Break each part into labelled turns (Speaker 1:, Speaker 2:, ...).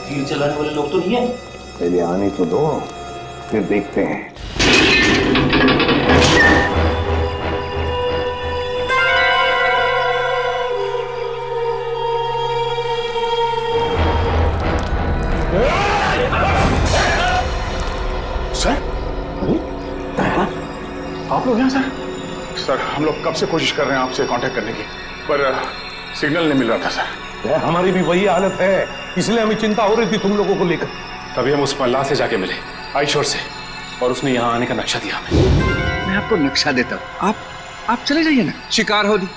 Speaker 1: तीर चलाने वाले लोग तो नहीं है?
Speaker 2: पहले आने तो दो, फिर देखते हैं।
Speaker 3: सर, आप लोग यहाँ सर? सर हम लोग कब से कोशिश कर रहे हैं आपसे कांटेक्ट करने की, पर सिग्नल नहीं मिल रहा था सर।
Speaker 2: हमारी भी वही हालत है, इसलिए हमें चिंता हो रही थी तुम लोगों को लेकर।
Speaker 4: तभी हम उस मल्लाह से जाके मिले आईशोर से, और उसने यहाँ आने का नक्शा दिया हमें।
Speaker 5: मैं आपको नक्शा देता हूँ, आप चले जाइए ना, शिकार हो दी।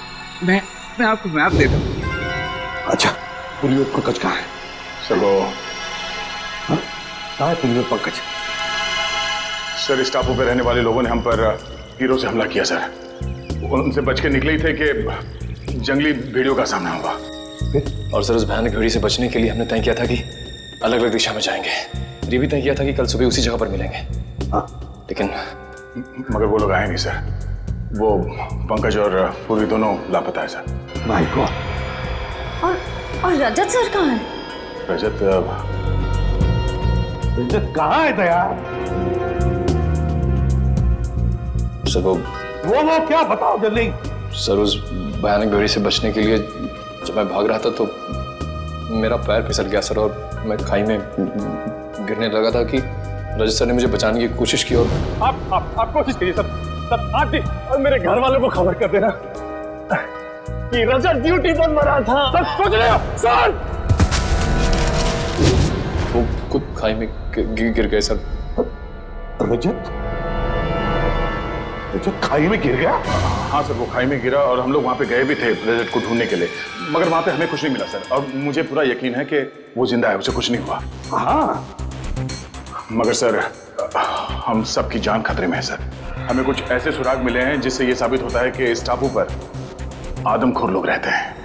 Speaker 5: मैं आपको मैप देता हूँ।
Speaker 2: अच्छा, पुलियोत पंकज कहाँ है?
Speaker 3: सर वो
Speaker 2: कहाँ है पुलियोत पंकज?
Speaker 3: सर इस टापू पे रहने वाले लोगों ने हम पर हीरो से हमला किया सर। उनसे बच के निकले ही थे कि जंगली भेड़ियों का सामना हुआ।
Speaker 4: और सर उस भयानक भेड़ी से बचने के लिए हमने तय किया था कि अलग अलग दिशा में जाएंगे। ये भी तय किया था कि कल सुबह उसी जगह पर मिलेंगे। लेकिन
Speaker 3: मगर वो लोग आए नहीं सर। वो पंकज और पूर्वी दोनों लापता है सर।
Speaker 2: My God.
Speaker 6: और रजत सर कहाँ है?
Speaker 3: रजत
Speaker 2: कहाँ है दया?
Speaker 4: सर वो
Speaker 2: क्या बताओ जल्दी।
Speaker 4: सर उस भयानक भेड़ी से बचने के लिए जब मैं भाग रहा था तो मेरा पैर फिसल गया सर, और मैं खाई में गिरने लगा था कि रजत सर ने मुझे बचाने की कोशिश की। और
Speaker 7: आप कोशिश कीजिए सर आज भी, और मेरे घर वालों को खबर कर देना कि रजत ड्यूटी पर मरा था। सर सोच रहे हो सर?
Speaker 4: वो खुद खाई में गिर गए सर।
Speaker 2: रजत खाई में गिर गया?
Speaker 3: हाँ सर, वो खाई में गिरा और हम लोग वहाँ पे गए भी थे रजत को ढूंढने के लिए, मगर वहाँ पे हमें कुछ नहीं मिला सर। और मुझे पूरा यकीन है कि वो जिंदा है, उसे कुछ नहीं हुआ।
Speaker 2: हाँ,
Speaker 3: मगर सर हम सबकी जान खतरे में है सर। हमें कुछ ऐसे सुराग मिले हैं जिससे ये साबित होता है कि इस टापू पर आदमखोर लोग रहते हैं।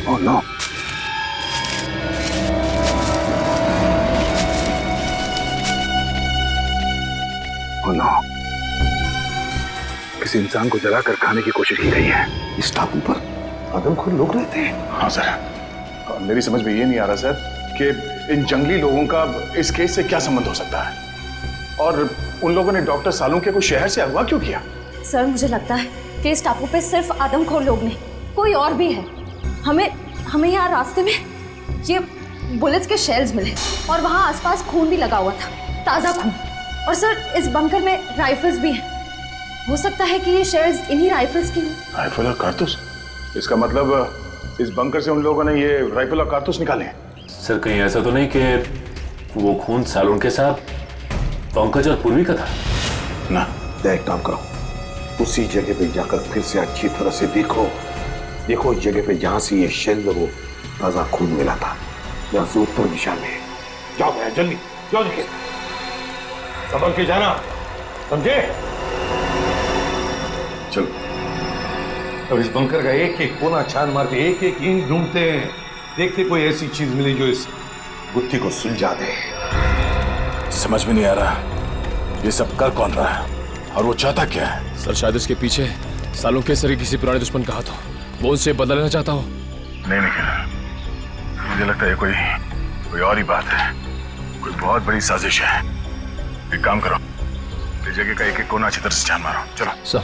Speaker 2: Oh no.
Speaker 3: ओह नो, किसी इंसान को जलाकर खाने की कोशिश की गई है।
Speaker 2: इस टापू पर आदमखोर लोग रहते हैं?
Speaker 3: हाँ सर, मेरी समझ में ये नहीं आ रहा सर कि इन जंगली लोगों का इस केस से क्या संबंध हो सकता है, और उन लोगों ने डॉक्टर सालुंके को शहर से अगवा क्यों किया?
Speaker 6: सर मुझे लगता है कि इस टापू पे सिर्फ आदमखोर लोग नहीं, कोई और भी है। हमें यहाँ रास्ते में ये बुलेट्स के शेल्स मिले, और वहाँ आसपास खून भी लगा हुआ था, ताज़ा खून। और सर इस बंकर में राइफल्स भी हैं। हो सकता है कि ये शेल्स इन्हीं राइफल्स की हों।
Speaker 3: राइफल और कारतूस? इसका मतलब इस बंकर से उन लोगों ने ये राइफल और कारतूस निकाले हैं।
Speaker 1: सर कहीं ऐसा तो नहीं कि वो खून सालून के साथ पंकज और पूर्वी का था?
Speaker 3: ना।
Speaker 2: एक काम करो, उसी जगह पे जाकर फिर से अच्छी तरह से देखो उस जगह पे जहां से ये शेल वो ताजा खून मिला था, जहां से उत्तर दिशा में। जाओ भैया जल्दी जाओ, देखिए संभल के जाना, समझे?
Speaker 3: चलो।
Speaker 2: अब इस बंकर का एक एक कोना छान मारते, एक एक ईंट ढूंढते हैं, देखते कोई ऐसी चीज मिले जो इस गुत्थी को सुलझा दे।
Speaker 3: समझ में नहीं आ रहा ये सब कर कौन रहा है और वो चाहता क्या है?
Speaker 4: सर शायद इसके पीछे सालों के सर किसी पुराने दुश्मन का हाथ हो, वो उनसे बदला लेना चाहता हो।
Speaker 3: नहीं निखिल, मुझे लगता है कोई और ही बात है, कोई बहुत बड़ी साजिश है। एक काम करो, इस जगह का एक एक कोना अच्छी तरह से छान मारो। चलो
Speaker 4: सर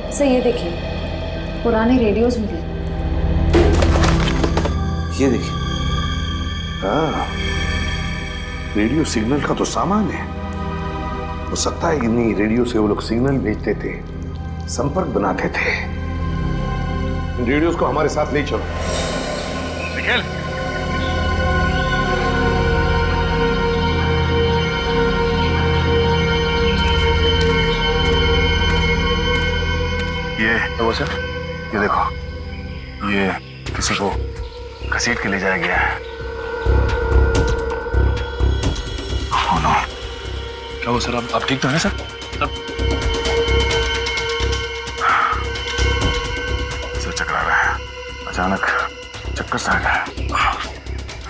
Speaker 6: सर ये देखिए, पुराने रेडियोज मिले।
Speaker 1: ये देखिए।
Speaker 2: हाँ, रेडियो सिग्नल का तो सामान है। हो सकता है कि नहीं, रेडियो से वो लोग सिग्नल भेजते थे, संपर्क बनाते थे। रेडियोस को हमारे साथ ले चलो।
Speaker 3: निखिल, ये वो सर, ये देखो, ये किसी को घसीट के ले जाया गया है। Oh no. क्या वो सर, आप ठीक तो हैं सर? सर चकरा रहा है, अचानक चक्कर सा आ गया।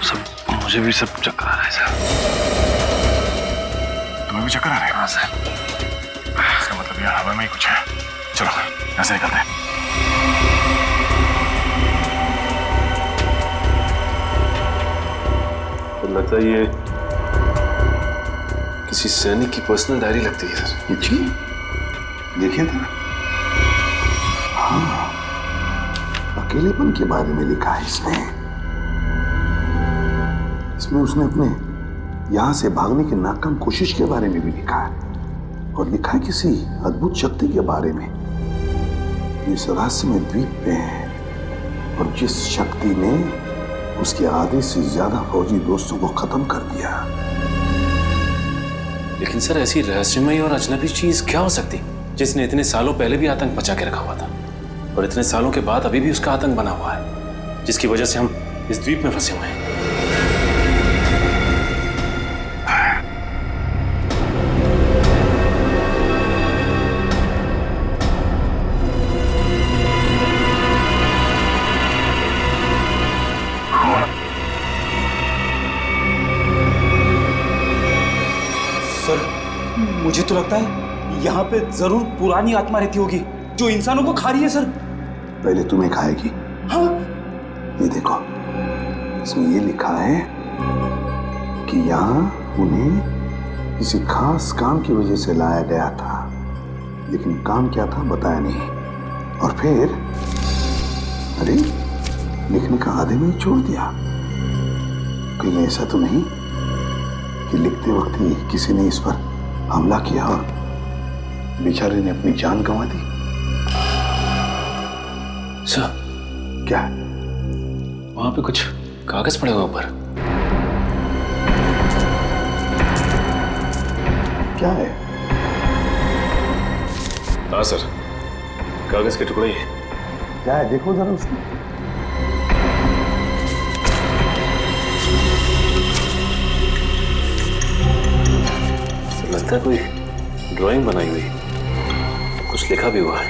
Speaker 3: सब मुझे भी सब चक्कर आ रहा है सर। तुम्हें भी चक्कर आ रहा है? हाँ सर। इसका मतलब यहाँ हवा में ही कुछ है। चलो यहाँ से निकलते हैं।
Speaker 1: तो लगता है ये किसी सैनिक की पर्सनल डायरी लगती है सर।
Speaker 2: जी, देखिए तो। हाँ, अकेलेपन के बारे में लिखा है इसमें उसने अपने यहां से भागने की नाकाम कोशिश के बारे में भी लिखा है, और लिखा है किसी अद्भुत शक्ति के बारे में इस रहस्यमय द्वीप पे है, और जिस शक्ति ने उसके आधे से ज्यादा फौजी दोस्तों को खत्म कर दिया।
Speaker 1: लेकिन सर, ऐसी रहस्यमयी और अजनबी चीज क्या हो सकती जिसने इतने सालों पहले भी आतंक बचा के रखा हुआ था, और इतने सालों के बाद अभी भी उसका आतंक बना हुआ है, जिसकी वजह से हम इस द्वीप में फंसे हुए हैं।
Speaker 5: मुझे तो लगता है यहाँ पे जरूर पुरानी आत्मा रहती होगी जो इंसानों को खा रही है सर।
Speaker 2: पहले तुम्हें खाएगी।
Speaker 5: हाँ?
Speaker 2: ये देखो, इसमें ये लिखा है कि यहाँ उन्हें किसी खास काम की वजह से लाया गया था, लेकिन काम क्या था बताया नहीं, और फिर अरे लिखने का आधे में ही छोड़ दिया। कहीं ऐसा तो नहीं कि लिखते वक्त ही किसी ने इस पर हमला किया और बेचारे ने अपनी जान गंवा दी?
Speaker 1: सर,
Speaker 2: क्या?
Speaker 1: वहां पे कुछ कागज पड़े हुए ऊपर।
Speaker 2: क्या है?
Speaker 1: हाँ सर, कागज के टुकड़े ही।
Speaker 2: क्या है? देखो जरा उसको।
Speaker 1: लगता है कोई ड्राइंग बनाई हुई, कुछ लिखा भी हुआ है।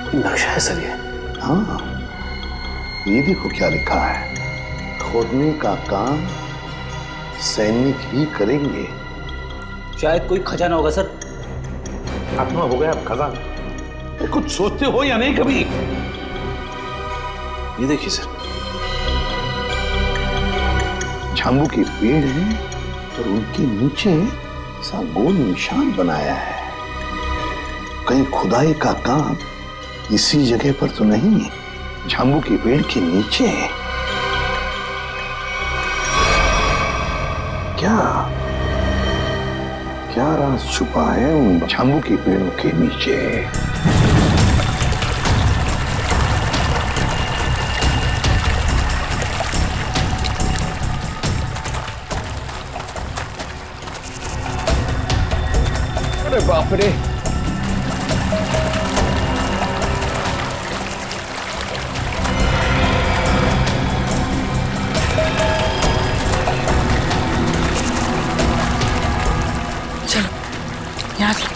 Speaker 1: कोई नक्शा है सर ये।
Speaker 2: हाँ, ये देखो क्या लिखा है। खोदने का काम सैनिक ही करेंगे।
Speaker 5: शायद कोई खजाना होगा सर।
Speaker 2: आत्मा हो गया अब खजाना। कुछ सोचते हो या नहीं कभी?
Speaker 1: ये देखिए सर,
Speaker 2: झांबू के पेड़ हैं और उनके नीचे सा गोल निशान बनाया है। कहीं खुदाई का काम इसी जगह पर तो नहीं, झांबू के पेड़ के नीचे। क्या क्या राज छुपा है उन झांबू के पेड़ों के नीचे?
Speaker 5: बाप रे,
Speaker 8: चलो यहाँ से।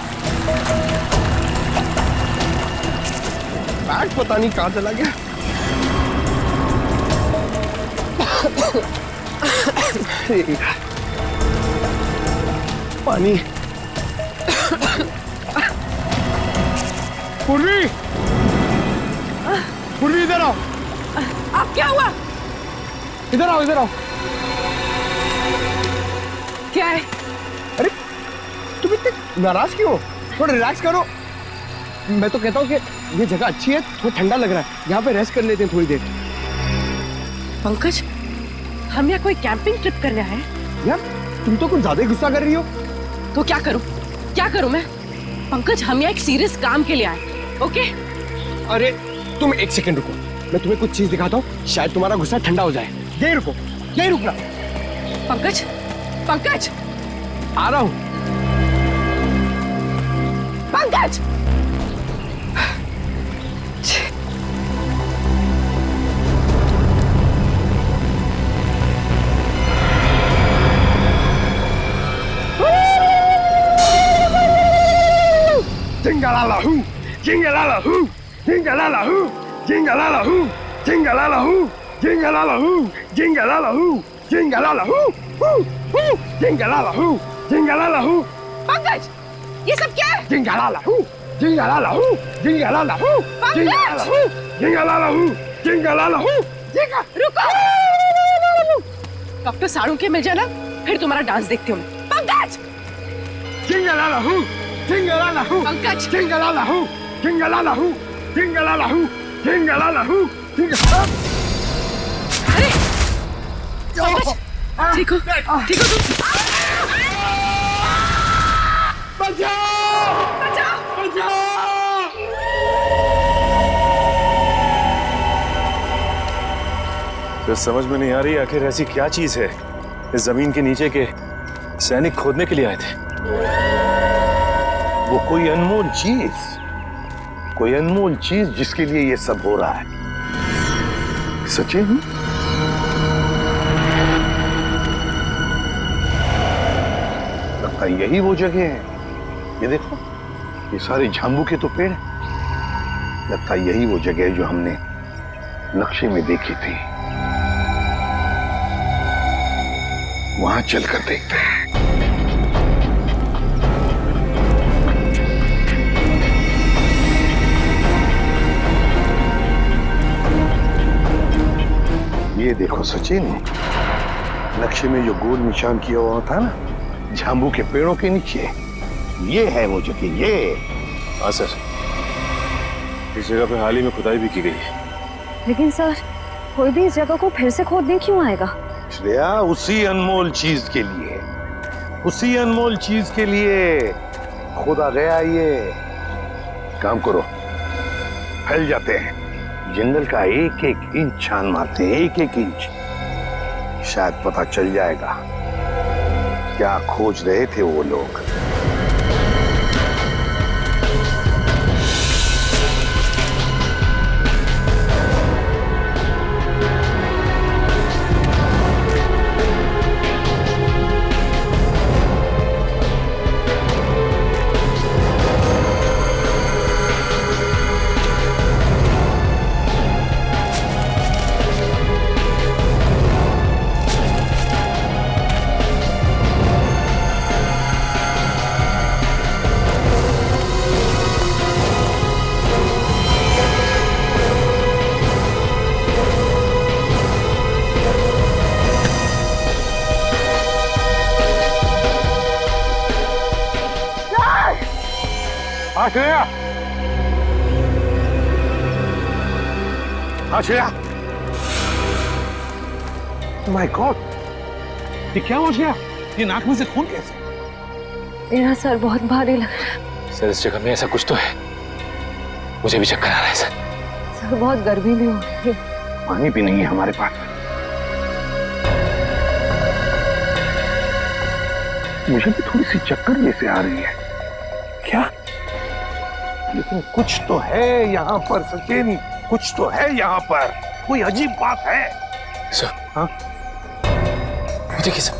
Speaker 7: बैग पता नहीं कहाँ चला गया। पानी। पूर्वी, पूर्वी इधर आओ।
Speaker 8: आप क्या हुआ?
Speaker 7: इधर आओ, इधर आओ।
Speaker 8: क्या है?
Speaker 7: अरे तुम इतने नाराज क्यों हो? थोड़ा रिलैक्स करो। मैं तो कहता हूँ कि ये जगह अच्छी है, थोड़ा ठंडा लग रहा है, यहाँ पे रेस्ट कर लेते हैं थोड़ी देर।
Speaker 8: पंकज, हम यहाँ कोई कैंपिंग ट्रिप करने आए हैं।
Speaker 7: यार तुम तो कुछ ज्यादा ही गुस्सा कर रही हो।
Speaker 8: तो क्या करूं मैं? पंकज, हम यहाँ एक सीरियस काम के लिए आए, ओके?
Speaker 7: अरे तुम एक सेकंड रुको, मैं तुम्हें कुछ चीज दिखाता हूँ, शायद तुम्हारा गुस्सा ठंडा हो जाए। यही रुको, यही रुकना।
Speaker 8: पंकज,
Speaker 7: आ रहा हूँ।
Speaker 8: Pankaj!
Speaker 7: Jingalallahu, jingalallahu, jingalallahu, jingalallahu, jingalallahu, jingalallahu, jingalallahu, jingalallahu, jingalallahu, jingalallahu.
Speaker 8: Pankaj, ये सब क्या है?
Speaker 7: Jingalallahu, jingalallahu, jingalallahu, jingalallahu, jingalallahu, jingalallahu,
Speaker 8: रुको! डॉक्टर साड़ू के मिल जाना, फिर तुम्हारा डांस देखती हूँ मैं। Pankaj!
Speaker 7: jingalallahu, jingalallahu,
Speaker 8: Pankaj!
Speaker 7: jingalallahu, jingalallahu, jingalallahu, jingalallahu, jingalallahu.
Speaker 8: अरे! पंकज! ठीक हो तुम?
Speaker 1: तो समझ में नहीं आ रही आखिर ऐसी क्या चीज है इस जमीन के नीचे के सैनिक खोदने के लिए आए थे।
Speaker 2: वो कोई अनमोल चीज जिसके लिए ये सब हो रहा है। सचिन, लगता है यही वो जगह है। ये देखो, ये सारे झांबू के तो पेड़ हैं। लगता है यही वो जगह है जो हमने नक्शे में देखी थी। वहां चलकर देखते हैं। ये देखो सचिन, नक्शे में जो गोल निशान किया हुआ था ना, झांबू के पेड़ों के नीचे, ये है वो जगह। ये
Speaker 1: हाँ सर, इस जगह पे हाल ही में खुदाई भी की गई है।
Speaker 6: लेकिन सर, कोई भी इस जगह को फिर से खोदने क्यों आएगा?
Speaker 2: श्रेया, उसी अनमोल चीज के लिए खोदा गया। ये काम करो, फैल जाते हैं, जंगल का एक एक इंच छान मारते हैं, एक एक इंच। शायद पता चल जाएगा क्या खोज रहे थे वो लोग। श्रेया, माय गॉड, ये क्या हो गया? ये नाक में से खून कैसे?
Speaker 6: मेरा सर बहुत भारी लग रहा है।
Speaker 1: सर, इस जगह में ऐसा कुछ तो है, मुझे भी चक्कर आ रहा है सर।
Speaker 6: सर, बहुत गर्मी भी हो रही है।
Speaker 2: पानी भी नहीं है हमारे पास। मुझे भी थोड़ी सी चक्कर जैसे आ रही है। क्या? लेकिन कुछ तो है यहाँ पर सचिन, कुछ तो है यहाँ पर। कोई अजीब बात है।
Speaker 1: सर,
Speaker 2: हाँ?
Speaker 1: देखिए सर,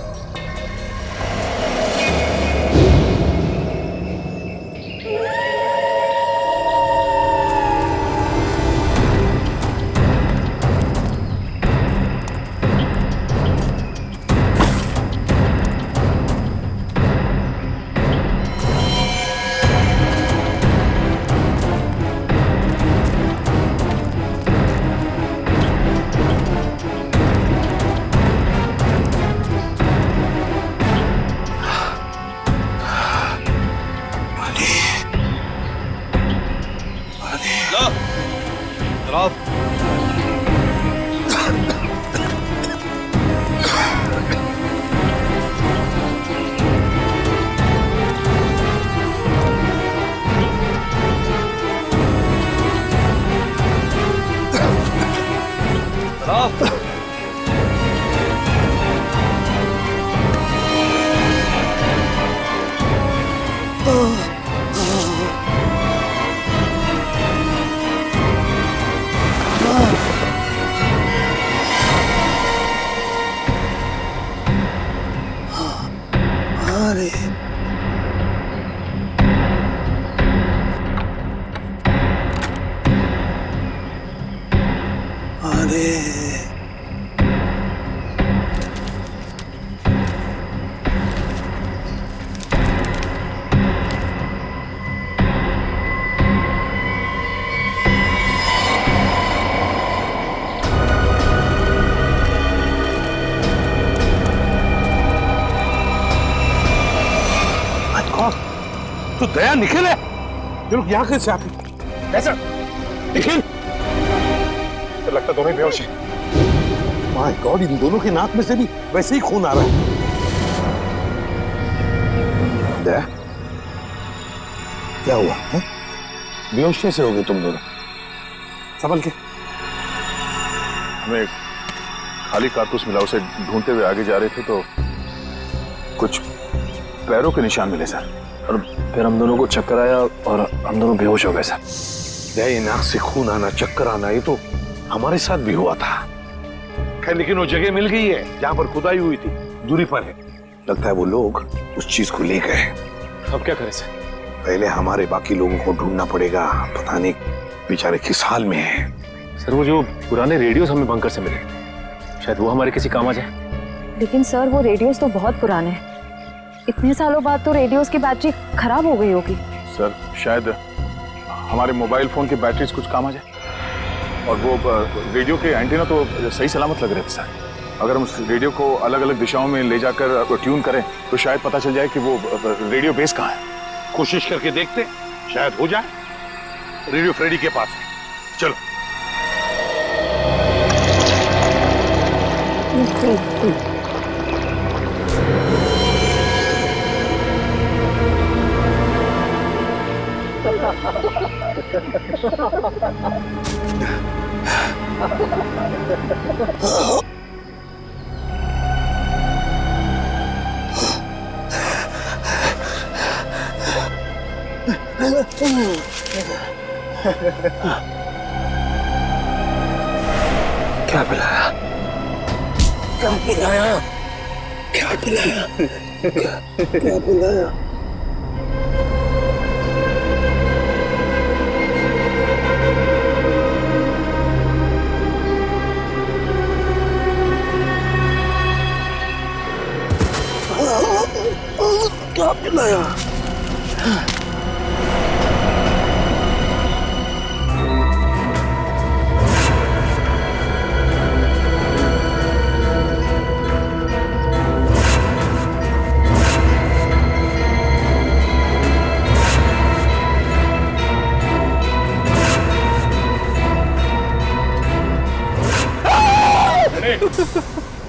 Speaker 2: तो दया निखिल है। ये लोग यहाँ कैसे आते? कैसा? निखिल?
Speaker 3: तो लगता दोनों ही बेहोश हैं।
Speaker 2: माय गॉड, इन दोनों के नाक में से भी वैसे ही खून आ रहा है। दया, क्या हुआ है? बेहोश कैसे हो गए तुम दोनों? संभल के।
Speaker 3: हमें खाली कारतूस मिला, उसे ढूंढते हुए आगे जा रहे थे तो कुछ पैरों के निशान मिले सर, और फिर हम दोनों को चक्कर आया और हम दोनों बेहोश हो गए सर।
Speaker 2: दया, नाक से खून आना, चक्कर आना, ये तो हमारे साथ भी हुआ था। खैर, लेकिन वो जगह मिल गई है जहां पर खुदाई हुई थी, दूरी पर है। लगता है वो लोग उस चीज को ले गए।
Speaker 1: अब क्या करें सर?
Speaker 2: पहले हमारे बाकी लोगों को ढूंढना पड़ेगा। पता नहीं बेचारे किस हाल में है।
Speaker 1: सर, वो जो पुराने रेडियोस हमें बंकर से मिले, शायद वो हमारे किसी काम आ जाए।
Speaker 6: लेकिन सर, वो रेडियोस तो बहुत पुराने हैं। इतने सालों बाद तो रेडियोस की बैटरी खराब हो गई होगी।
Speaker 3: सर, शायद हमारे मोबाइल फोन की बैटरीज कुछ काम आ जाए। और वो रेडियो के एंटीना तो सही सलामत लग रहे थे सर। अगर हम उस रेडियो को अलग अलग दिशाओं में ले जाकर ट्यून करें तो शायद पता चल जाए कि वो रेडियो बेस कहाँ है।
Speaker 2: कोशिश करके देखते, शायद हो जाए। रेडियो फ्रेडी के पास है, चलो। क्या पिलाया? क्या पिलाया? क्या पिलाया? क्या पिलाया? क्या पिलाया?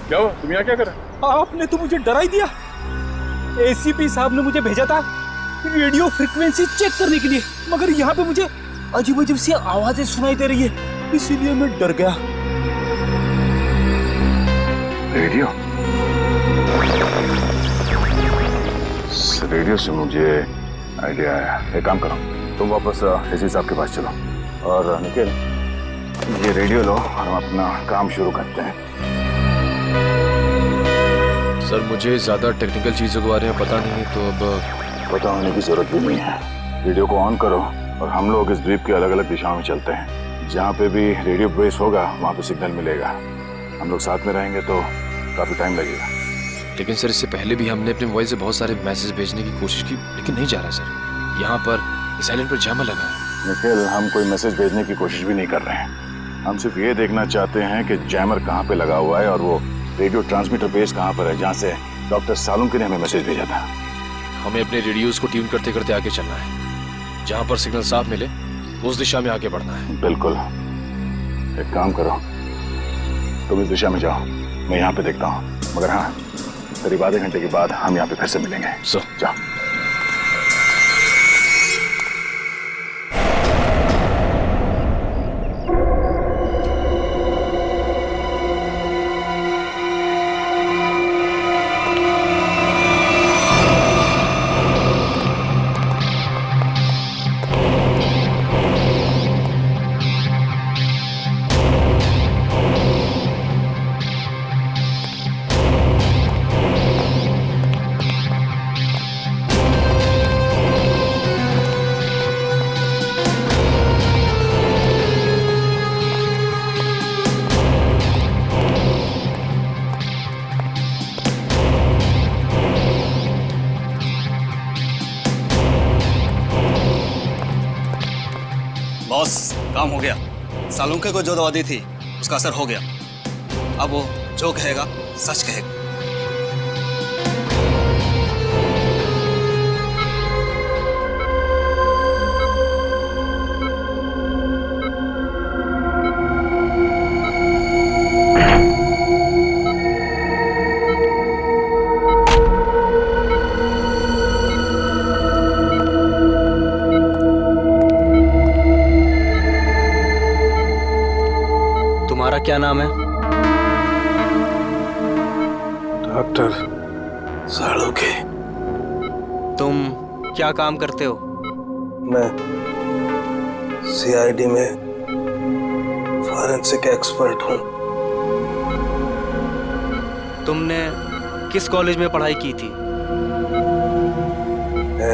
Speaker 3: क्या हुआ? तुम यहाँ क्या कर रहे हो?
Speaker 7: आपने तो मुझे डरा ही दिया। एसीपी साहब ने मुझे भेजा था रेडियो फ्रीक्वेंसी चेक करने के लिए, मगर यहाँ पे मुझे अजीब अजीब सी आवाजें सुनाई दे रही है, इसीलिए मैं डर गया।
Speaker 3: रेडियो? रेडियो से मुझे आइडिया आया। एक काम करो, तुम वापस एसी साहब के पास चलो और निखिल, ये रेडियो लो और हम अपना काम शुरू करते हैं।
Speaker 4: सर, मुझे ज़्यादा टेक्निकल चीज़ों के बारे में पता नहीं है, तो अब
Speaker 3: पता होने की जरूरत भी नहीं है। रेडियो को ऑन करो और हम लोग इस द्वीप की अलग अलग दिशाओं में चलते हैं। जहाँ पे भी रेडियो बेस होगा वहाँ पे सिग्नल मिलेगा। हम लोग साथ में रहेंगे तो काफ़ी टाइम लगेगा।
Speaker 4: लेकिन सर, इससे पहले भी हमने अपने मोबाइल से बहुत सारे मैसेज भेजने की कोशिश की, लेकिन नहीं जा रहा सर। यहाँ पर साइलेंट पर जैमर लगा है।
Speaker 3: निखिल, हम कोई मैसेज भेजने की कोशिश भी नहीं कर रहे हैं। हम सिर्फ ये देखना चाहते हैं कि जैमर कहाँ पे लगा हुआ है और वो रेडियो ट्रांसमीटर बेस कहाँ पर है जहाँ से डॉक्टर सालुंके ने हमें मैसेज भेजा था।
Speaker 4: हमें अपने रेडियोस को ट्यून करते करते आगे चलना है। जहाँ पर सिग्नल साफ मिले उस दिशा में आगे बढ़ना है।
Speaker 3: बिल्कुल। एक काम करो, तुम इस दिशा में जाओ, मैं यहाँ पे देखता हूँ। मगर हाँ, करीब आधे घंटे के बाद हम यहाँ पे फिर से मिलेंगे। जाओ।
Speaker 9: बॉस, काम हो गया। सालुंके को जो दवा दी थी उसका असर हो गया। अब वो जो कहेगा सच कहेगा।
Speaker 7: तुम्हारा क्या नाम है?
Speaker 2: डॉक्टर सालुंके।
Speaker 7: तुम क्या काम करते हो?
Speaker 2: मैं सीआईडी में फॉरेंसिक एक्सपर्ट हूँ।
Speaker 7: तुमने किस कॉलेज में पढ़ाई की थी?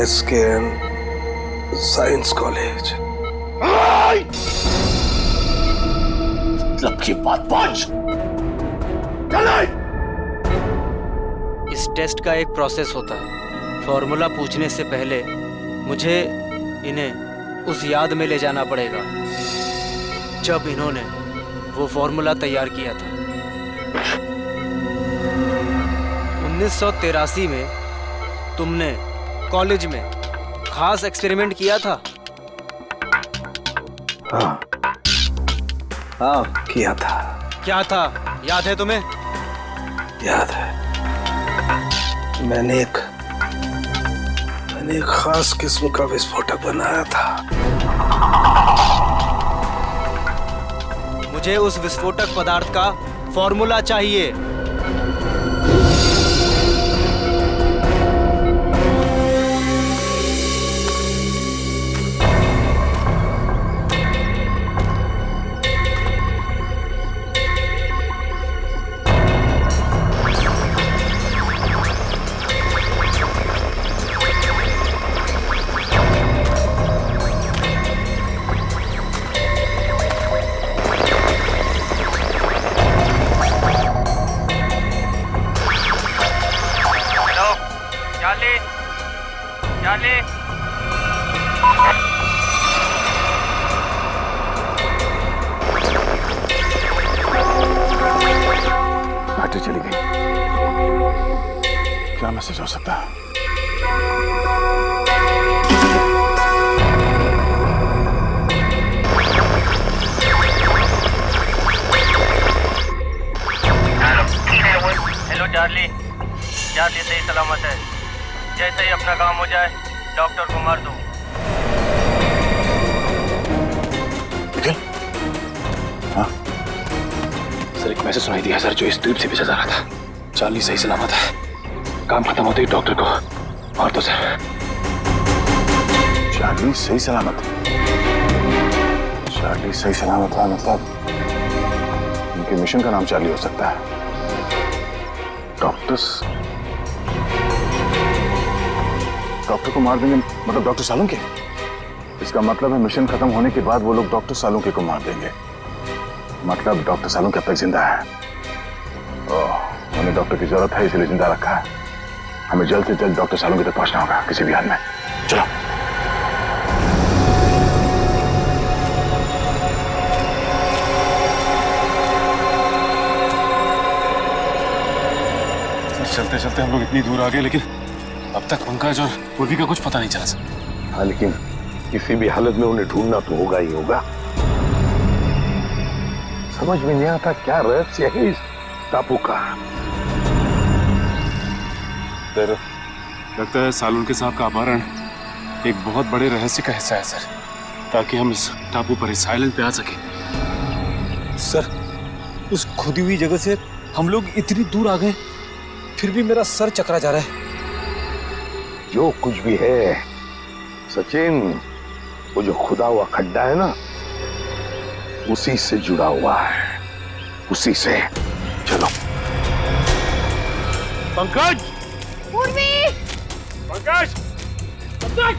Speaker 2: SKN science college.
Speaker 9: मतलब की बात पांच।
Speaker 7: इस टेस्ट का एक प्रोसेस होता है। फॉर्मूला पूछने से पहले मुझे इन्हें उस याद में ले जाना पड़ेगा जब इन्होंने वो फॉर्मूला तैयार किया था। 1983 में तुमने कॉलेज में खास एक्सपेरिमेंट किया था?
Speaker 2: हाँ, किया था।
Speaker 7: क्या था, याद है तुम्हें?
Speaker 2: याद है। मैंने एक खास किस्म का विस्फोटक बनाया था।
Speaker 7: मुझे उस विस्फोटक पदार्थ का फॉर्मूला चाहिए।
Speaker 3: बैटरी चली गई। क्या मैसेज हो सकता है?
Speaker 10: Hello Charlie. चार्ली सही सलामत है। जैसे ही अपना काम हो जाए डॉक्टर को मार दो।
Speaker 3: हाँ?
Speaker 1: सर, एक मैसेज सुनाई दिया सर, जो इस द्वीप से भेजा जा रहा था। चार्ली सही सलामत है। काम खत्म होते ही डॉक्टर को मार दो सर।
Speaker 3: चार्ली सही सलामत? चार्ली सही सलामत है मतलब उनके मिशन का नाम चार्ली हो सकता है। डॉक्टर को मार देंगे मतलब डॉक्टर सालुंके? इसका मतलब है मिशन खत्म होने के बाद वो लोग डॉक्टर सालुंके को मार देंगे। मतलब डॉक्टर सालुंके अब तक जिंदा है। उन्हें डॉक्टर की जरूरत है, इसलिए जिंदा रखा है। हमें जल्द से जल्द डॉक्टर सालुंके तक पहुंचना होगा किसी भी हाल में। चलो।
Speaker 1: चलते चलते हम लोग इतनी दूर आ गए, लेकिन अब तक पंकज और पूर्वी का कुछ पता नहीं चला सर।
Speaker 2: हाँ, लेकिन किसी भी हालत में उन्हें ढूंढना तो होगा ही होगा। समझ में नहीं आता क्या रहस्य है इस टापू का।
Speaker 1: लगता है सालुन के साहब का अपहरण एक बहुत बड़े रहस्य का हिस्सा है सर, ताकि हम इस टापू पर इस आइलैंड पे आ सके।
Speaker 11: सर, उस खुदी हुई जगह से हम लोग इतनी दूर आ गए, फिर भी मेरा सर चकरा जा रहा है।
Speaker 2: जो कुछ भी है सचिन, वो जो खुदा हुआ खड्डा है ना, उसी से जुड़ा हुआ है, उसी से। चलो। पंकज!
Speaker 6: पूर्वी!
Speaker 2: पंकज! पंकज!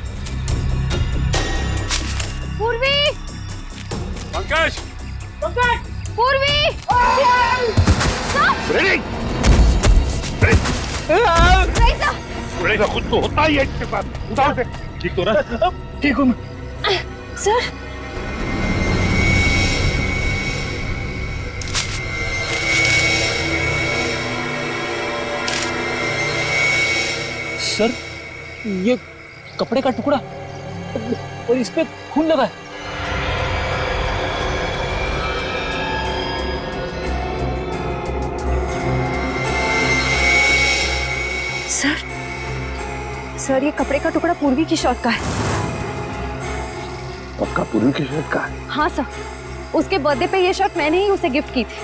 Speaker 6: पूर्वी!
Speaker 2: पंकज! पंकज!
Speaker 6: पूर्वी!
Speaker 2: रेडी खुद तो होता ही है इसके पास। उठाओ से। ठीक तो ना? ठीक हूँ
Speaker 6: सर,
Speaker 11: सर, ये कपड़े का टुकड़ा और इस पे खून लगा है।
Speaker 6: सर ये कपड़े का टुकड़ा पूर्वी की शर्ट का है।
Speaker 2: पक्का पूर्वी की शर्ट का है?
Speaker 6: हाँ सर, उसके बर्थडे पे ये शर्ट मैंने ही उसे गिफ्ट की थी।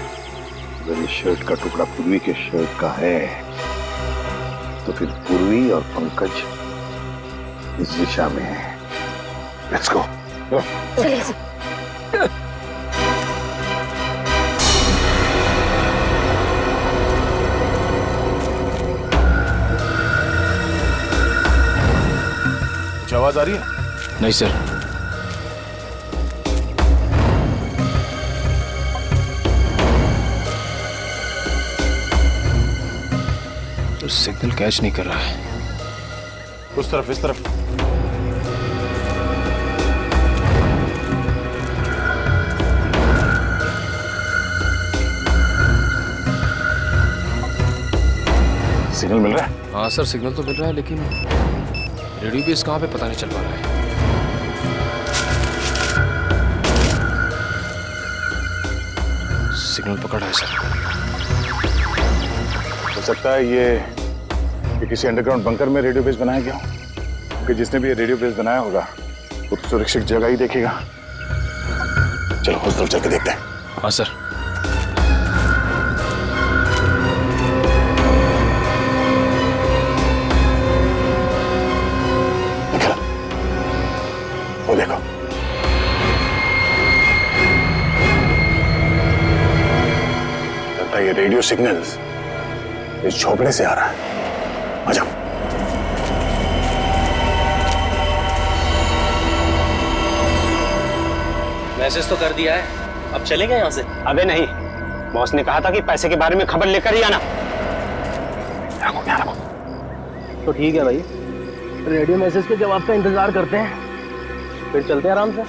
Speaker 2: अगर ये शर्ट का टुकड़ा पूर्वी के शर्ट का है तो फिर पूर्वी और पंकज इस दिशा में है। Let's go.
Speaker 6: चलिए सर।
Speaker 3: कुछ आवाज आ रही है?
Speaker 4: नहीं सर। तो सिग्नल कैच नहीं कर रहा है।
Speaker 3: उस तरफ, इस तरफ। सिग्नल मिल रहा है?
Speaker 4: हाँ सर, सिग्नल तो मिल रहा है, लेकिन रेडियो बेस कहाँ पे पता नहीं चल पा रहा है। सिग्नल पकड़ा है सर।
Speaker 3: हो सकता है ये किसी अंडरग्राउंड बंकर में रेडियो बेस बनाया गया हो, क्योंकि जिसने भी ये रेडियो बेस बनाया होगा वो तो सुरक्षित जगह ही देखेगा। चलो उस तरफ जाके देखते हैं।
Speaker 4: हाँ सर।
Speaker 3: वो देखो, लगता है ये रेडियो सिग्नल्स इस झोपड़े से आ रहा है। आ जाओ।
Speaker 10: मैसेज तो कर दिया है, अब चलेंगे यहाँ से?
Speaker 12: अबे नहीं, बॉस ने कहा था कि पैसे के बारे में खबर लेकर ही आना।
Speaker 10: तो ठीक है भाई, रेडियो मैसेज के जवाब का इंतजार करते हैं, फिर चलते हैं आराम से।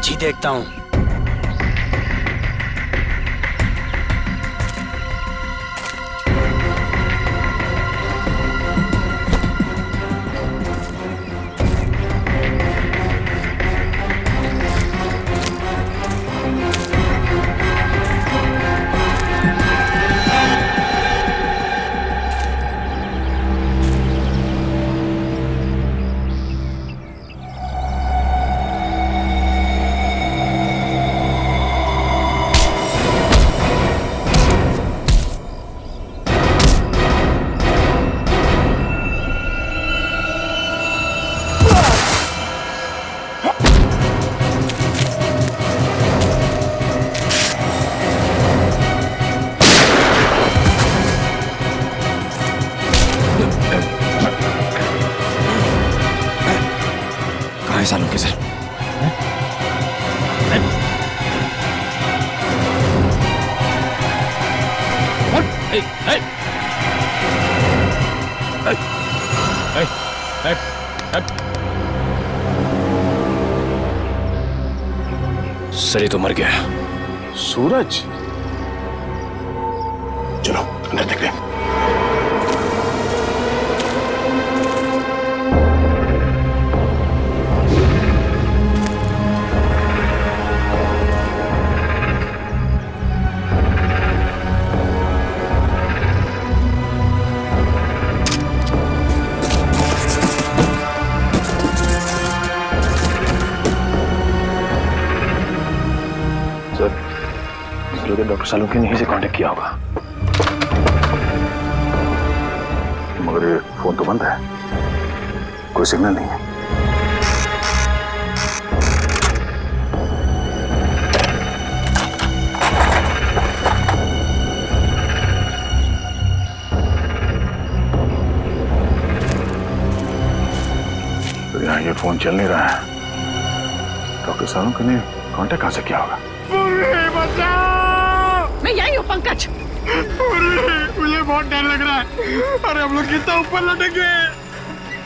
Speaker 10: जी देखता हूँ।
Speaker 4: सालों के सर। सर ये तो मर गया।
Speaker 3: सूरज? अंदर देखते हैं। डॉक्टर सालुंके ने यहीं से कांटेक्ट किया होगा, मगर ये फोन तो बंद है, कोई सिग्नल नहीं है। तो यहाँ ये फोन चल नहीं रहा है, डॉक्टर सालुंके ने कांटेक्ट कहाँ से किया होगा?
Speaker 8: मैं यही हूँ पंकज।
Speaker 13: मुझे बहुत डर लग रहा है। अरे हम लोग कितना ऊपर लटके,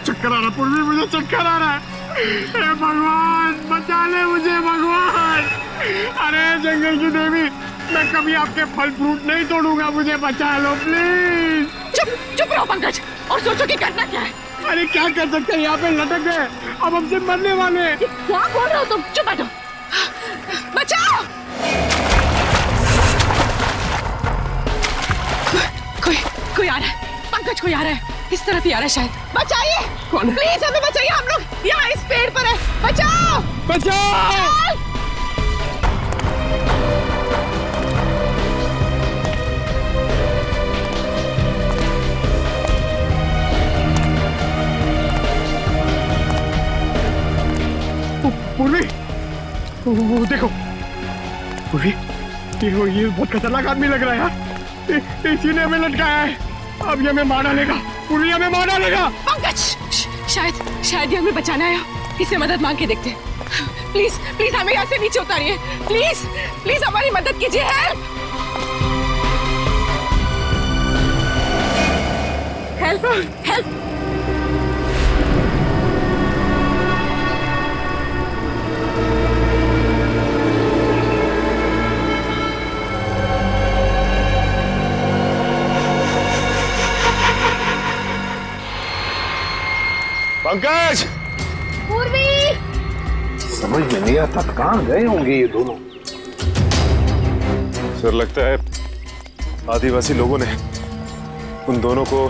Speaker 13: चक्कर आ रहा पूर्वी, मुझे चक्कर आ रहा है। हे भगवान बचा ले मुझे भगवान। अरे जंगल की देवी, मैं कभी आपके फल फ्रूट नहीं तोड़ूंगा, मुझे बचा लो प्लीज।
Speaker 8: चुप चुप रहो पंकज और सोचो कि करना क्या है।
Speaker 13: अरे क्या कर सकते हैं, यहाँ पे लटक गए, अब हमसे मरने वाले।
Speaker 8: क्या बोल रहे हो तुम? चुप बैठो। बचाओ। कोई आ रहा है पंकज, कोई आ रहा है, इस तरफ ही आ रहा है शायद। बचाइए, कौन? प्लीज हमें बचाइए, हम लोग यहाँ इस पेड़ पर है। बचाओ
Speaker 13: बचाओ। पूर्वी, वो देखो पूर्वी, ये बहुत खतरनाक आदमी लग रहा है यार। इसी ने हमें लटकाया है, अब ये हमें मार डालेगा। पूर्वी हमें मार डालेगा।
Speaker 8: पंकज शायद ये हमें बचाना है, इससे मदद मांग के देखते हैं। प्लीज प्लीज हमें यहाँ से नीचे उतारिए, प्लीज प्लीज हमारी मदद कीजिए। Help help help.
Speaker 2: Pankaj!
Speaker 6: Purvi!
Speaker 2: समझ में नहीं आता कहां गए होंगे ये दोनों।
Speaker 11: सर लगता है आदिवासी लोगों ने उन दोनों को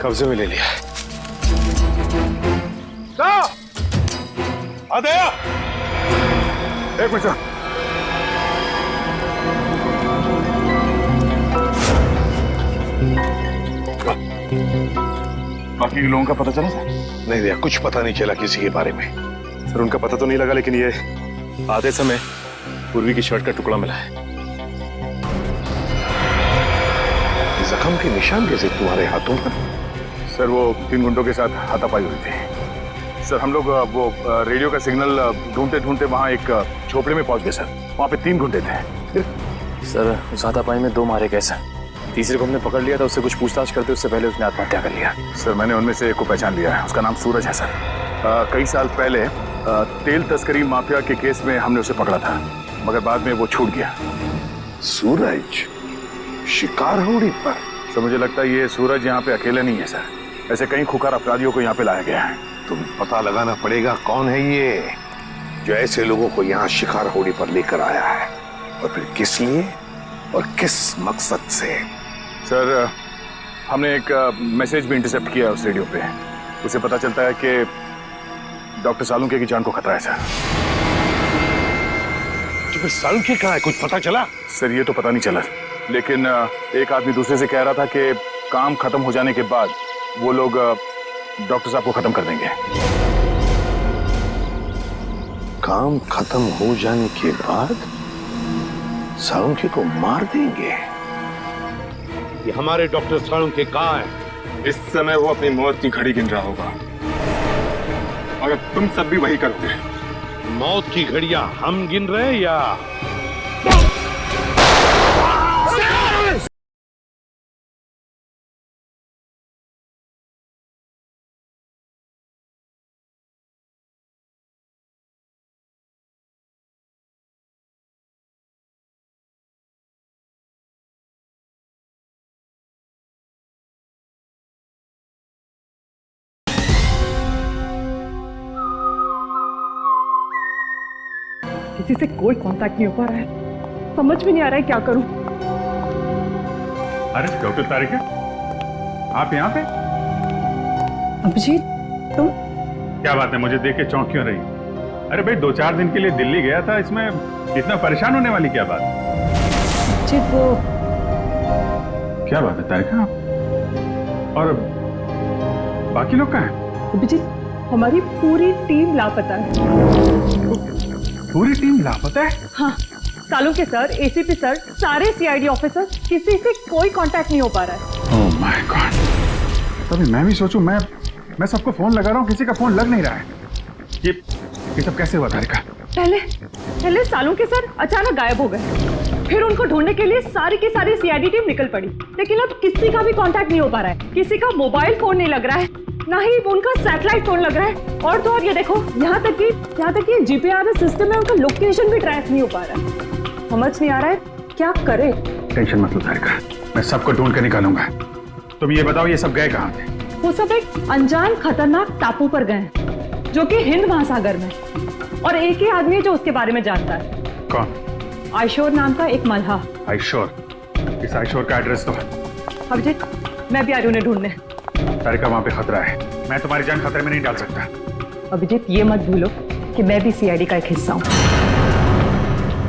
Speaker 11: कब्जे में ले लिया है।
Speaker 3: आदया! एक मिनट। बाकी लोगों का पता चला था?
Speaker 2: नहीं भैया, कुछ पता नहीं चला किसी के बारे में।
Speaker 11: सर उनका पता तो नहीं लगा, लेकिन ये आधे समय पूर्वी की शर्ट का टुकड़ा मिला है।
Speaker 2: जख्म के निशान कैसे तुम्हारे हाथों पर?
Speaker 3: सर वो 3 गुंडों के साथ हाथापाई हुई थी। सर हम लोग वो रेडियो का सिग्नल ढूंढते ढूंढते वहाँ एक झोपड़े में पहुंच गए सर। वहाँ पे 3 गुंडे थे।
Speaker 4: सर उस हाथापाई में 2 मारे गए सर। तीसरे को हमने पकड़ लिया था, उससे कुछ पूछताछ करते उससे पहले उसने आत्महत्या कर लिया।
Speaker 3: सर मैंने उनमें से एक को पहचान लिया है, उसका नाम सूरज है सर। कई साल पहले तेल तस्करी माफिया के केस में हमने उसे पकड़ा था, मगर बाद में वो छूट गया।
Speaker 2: सूरज शिकार होड़ी पर?
Speaker 3: सर मुझे लगता है ये सूरज यहाँ पे अकेला नहीं है सर, ऐसे कई खुखार अपराधियों को यहाँ पे लाया गया है।
Speaker 2: तुम पता लगाना पड़ेगा कौन है ये जो ऐसे लोगों को यहाँ शिकार होड़ी पर लेकर आया है, और फिर किस लिए और किस मकसद से।
Speaker 3: सर हमने एक मैसेज भी इंटरसेप्ट किया उस रेडियो पे, उसे पता चलता है कि डॉक्टर सालुंके की जान को खतरा है सर।
Speaker 2: तो फिर सालुंके कहाँ है, कुछ पता चला?
Speaker 3: सर ये तो पता नहीं चला, लेकिन एक आदमी दूसरे से कह रहा था कि काम खत्म हो जाने के बाद वो लोग डॉक्टर साहब को खत्म कर देंगे।
Speaker 2: काम खत्म हो जाने के बाद सालुंके को मार देंगे?
Speaker 14: ये हमारे डॉक्टर सालुंके कहाँ है?
Speaker 11: इस समय वो अपनी मौत की घड़ी गिन रहा होगा, अगर तुम सब भी वही करोगे।
Speaker 14: मौत की घड़ियां हम गिन रहे हैं या
Speaker 8: किसी से कोई कांटेक्ट नहीं हो पा रहा है, समझ में नहीं आ रहा है क्या करूं।
Speaker 3: अरे डॉक्टर तारिका, आप यहाँ पे?
Speaker 8: अभिजीत, तुम?
Speaker 3: क्या बात है, मुझे देख के चौंक क्यों रही? अरे भाई 2-4 दिन के लिए दिल्ली गया था, इसमें इतना परेशान होने वाली क्या बात?
Speaker 8: अभिजीत वो
Speaker 3: क्या बात है तारिका? और बाकी लोग कहाँ हैं?
Speaker 8: अभिजीत, हमारी पूरी टीम लापता है।
Speaker 3: पूरी टीम लापता है?
Speaker 8: हाँ, सालों के सर, एसीपी सर, सारे सीआईडी ऑफिसर, किसी से कोई कांटेक्ट नहीं हो पा रहा है।
Speaker 3: ओह माय गॉड, तभी मैं भी सोचूं, मैं सबको फोन लगा रहा हूँ, किसी का फोन लग नहीं रहा है। ये सब कैसे हुआ तारिका?
Speaker 8: पहले सालों के सर अचानक गायब हो गए, फिर उनको ढूंढने के लिए सारी की सारी सीआईडी टीम निकल पड़ी, लेकिन अब किसी का भी कांटेक्ट नहीं हो पा रहा है। किसी का मोबाइल फोन नहीं लग रहा है, ना ही उनका सैटेलाइट फोन लग रहा है, और तो और ये देखो, यहाँ तक कि जीपीआरएस सिस्टम में उनका लोकेशन भी ट्रैक नहीं हो पा रहा है। समझ नहीं आ रहा है क्या करे।
Speaker 3: टेंशन मत लो तारिका, मैं सबको ढूंढ कर निकालूंगा। तुम ये बताओ, ये सब गए कहाँ थे?
Speaker 8: वो सब एक अनजान खतरनाक टापू पर गए, जो कि हिंद महासागर में, और एक ही आदमी है जो उसके बारे में जानता है।
Speaker 3: कौन?
Speaker 8: आयशोर नाम का एक मल्लाह।
Speaker 3: आयशोर? इस आयशोर का एड्रेस तो?
Speaker 8: अभिजीत, मैं भी आ रही हूँ उन्हें ढूंढने।
Speaker 3: तारिका, वहां पे खतरा है, मैं तुम्हारी जान खतरे में नहीं डाल सकता।
Speaker 8: अभिजीत, ये मत भूलो कि मैं भी सीआईडी का एक हिस्सा हूँ।